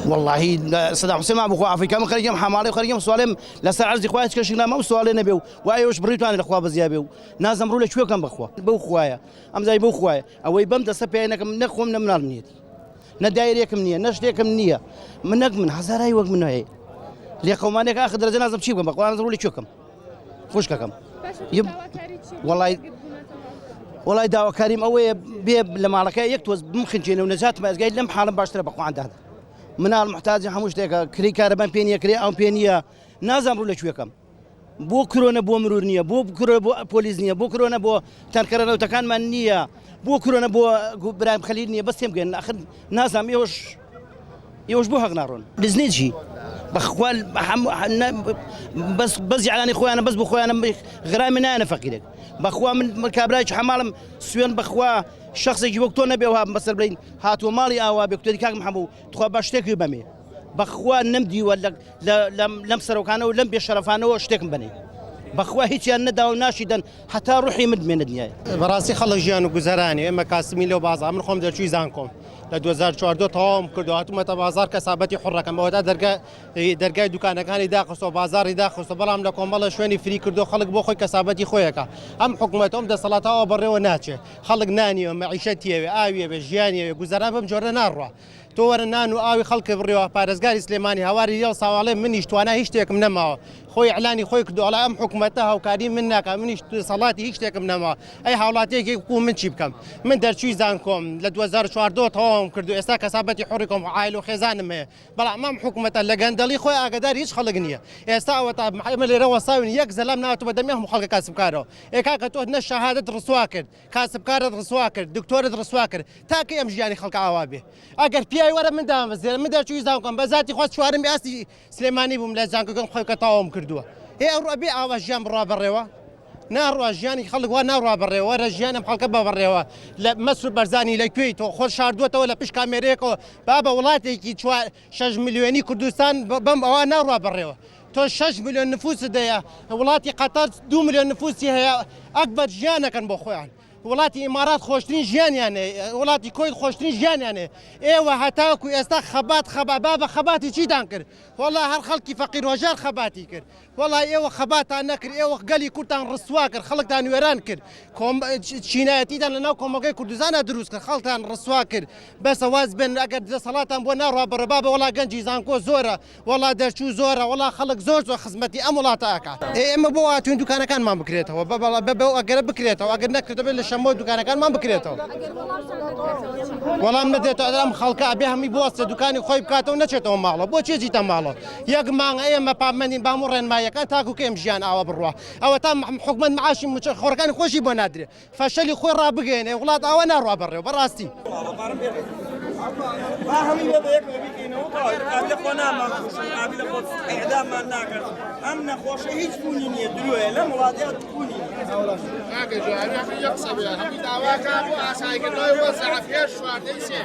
والله صدام حسين ما بخوا افريقيا خريجم حمالي خريجم سوالم لسا عرض اخوات كشنا ما سوالي نبيو وايوش بريتوان الاخوا بزيابيو نازم روله شو كان بخوا بخوايا ام زي بخوايا او يبمد سبينك نخوم من النيت ندايريك منيه نشتيك منيه منك من حزاراي وق منه هي لي قومانك اخذ درجه لازم شيكم بخوا نازم روله شوكم خوشكم والله داوا كريم اوي بيب لما لك يكتوز ممكن جينا ونزات ما قايل لم حاله باشتري بخوا عند هذا من المحتاج حموش ديك كري كاربان بينيا كري أو بينيا نازم رولا شوي كم بو كورونا بو مرورنيا بو كورونا بو بوليزنيا بو كورونا بو تنكرنا وتكان منيا بو كورونا بو برايم خليلني بس يمكن أخذ نازم يوش بو هغنارون لزنيجي بخوال بس يعني اخوي انا بس بخوي انا غرام من انا فقيرك بخوا من كابراج حمالم سوين بخوا شخص يجي وقتو نبي وها مثلا بلين هاتو مالي او بكتو كاك محمو تخوا باشتكي بمي بخوا نمدي ولا لم سرو كانوا لم بشرفانه واشتك بني بخوا هيك ان داو ناشدا حتى روحي مدمن الدنيا براسي خلق جيانو گزاراني اما كاسمي لو بازار من خم درچوي زانكم ل 2014 تام كردو هاتو بازار كسابتي حره كم ودا درگاه دکانەکانی داخستۆ بازاری داخستۆ بەڵام لە کۆمەڵە شوێنی فری کردو خەڵک بۆ خۆی کەسابەتی خۆیەکە ئەم حکوومەتۆم دەسەڵاتەوە بەڕێوە ناچێ خەڵک نانیوە مەعیشەتیەوێ ئاویەوێ ژیانیەوێ گوزاران بەم جۆرە ناڕوە تۆ وەرە نان و ئاوی خەڵکی بڕێوە پارێزگاری سلێمانی هەواری یەڵ ساواڵێ منیش توانای هیچ شتێکم نەماوە خۆی ئەعلانی خۆی کردو ئەڵا ئەم حکوومەتە هاوکاری من ناکە منیش دەسەڵاتی هیچ شتێکم نەماوە ئەی هاوڵاتیەکی کو من چی بکەم من دەرچووی زانکۆم لە 2014 تەواوم کردو ئێستا کەسابەتی حوڕی کۆم عایل و خێزانم هەیە بەڵام ئەم حکوومەتە لە گەندەڵی خۆی ئاگادار هیچ خەڵک نییە ئێستا ئەوە تا لێرەوە ساوین یەک زەلام ناوەتە بە دەمی هەموو خەڵکە کاسبکارەوە ئێکاکە تۆ نە شەهادەت ڕسوا کرد کاسبکارت ڕسوا کرد دکتۆرت ڕسوا کرد تاکە ئەم ژیانی خەڵکە ئاوا بێ ئەگەر پیاوی وەرە من دامەزێرە من دەرچووی زانکۆم بە ذاتی خۆست چوارم ئاستی سلێمانی بووم لە زانکۆکەم خۆی کە تەواوم کردووە هێ ئەو ڕۆبێ ئاوا ژیان بڕوا بەڕێوە ناڕوا ژیانی خەڵک وا ناڕوا بەڕێوە رە ژیانم خەڵکە بە بەڕێوە لە مەسر بەرزانی لەکوێی تۆ خۆش شاردووەتەوە لە پشت کامێرەیەکەوە با بە وڵاتێکی 6 ملیۆنی کوردستان بەم ئەوە ناڕوا بەڕێوە تۆ 6 ملیۆن نفوس دەیە وڵاتی قەتەر 2 ملیۆن نفوسی هەیە ئەکبەر ژیانەکەن بۆ خۆیان وڵاتی ئیمارات خۆشترین ژیانیانێ وڵاتی کۆیت خۆشترین ژیانیانێ ئێوە هەتاکو ئێستا خەبات بە خەباتی چیتان کرد وەڵا هەر خەڵکی فەقیر وەژار خەباتی کرد وەڵا ئێوە خەباتان نەکرد ئێوە گەلی کورتان ڕسوا کرد خەڵکتان وێران کرد چینایەتیدان لەناو کۆمەلگەی کوردستانە دروست کرد خەڵکتان ڕسوا کرد بەسە واز بن ئەگەر دەسەڵاتان بۆ ناڕوا بەڕێبا بە وەڵا گەنجی زانکۆ زۆرە وەڵا دەرچوو زۆرە وەڵا خەڵک زۆر خزمەتی ئەم وڵاتە ئاکات ئێمە بۆ هاتوین دوکانەکانمان بکرێتەوە بەڵا ئەگەرە بکرێتەوە ئەگەر نەکردە بێت لە شەمۆ دوکانەکانمان بکرێتەوە وەڵام نەدێتەوە ئەم خەڵکە ئەبێ هەمی بوەستە دوکانی خۆی بکاتەوە نەچێتەوە ماڵە بۆ چێجیتە ماڵەوە یەک مانگە ئێمە پامەنین بام و ڕێنمایەکان تاکو کە ئێم ژیان ئاوا بڕوە ئەوە تا حکومەت معاشی خۆڕەکانی خۆشی بۆ نادرێ فەشەلی خۆی ڕابگەێنێ وڵات ئەوە ناڕوا بەڕێوە بەڕاستی ئەم نەخۆشە هیچ بوونی نییە درۆیە لەم وڵاتیات بوونی هەمی داواکە بۆ ئاساییکردنەوەی وەزعەفیە شواردەی سێ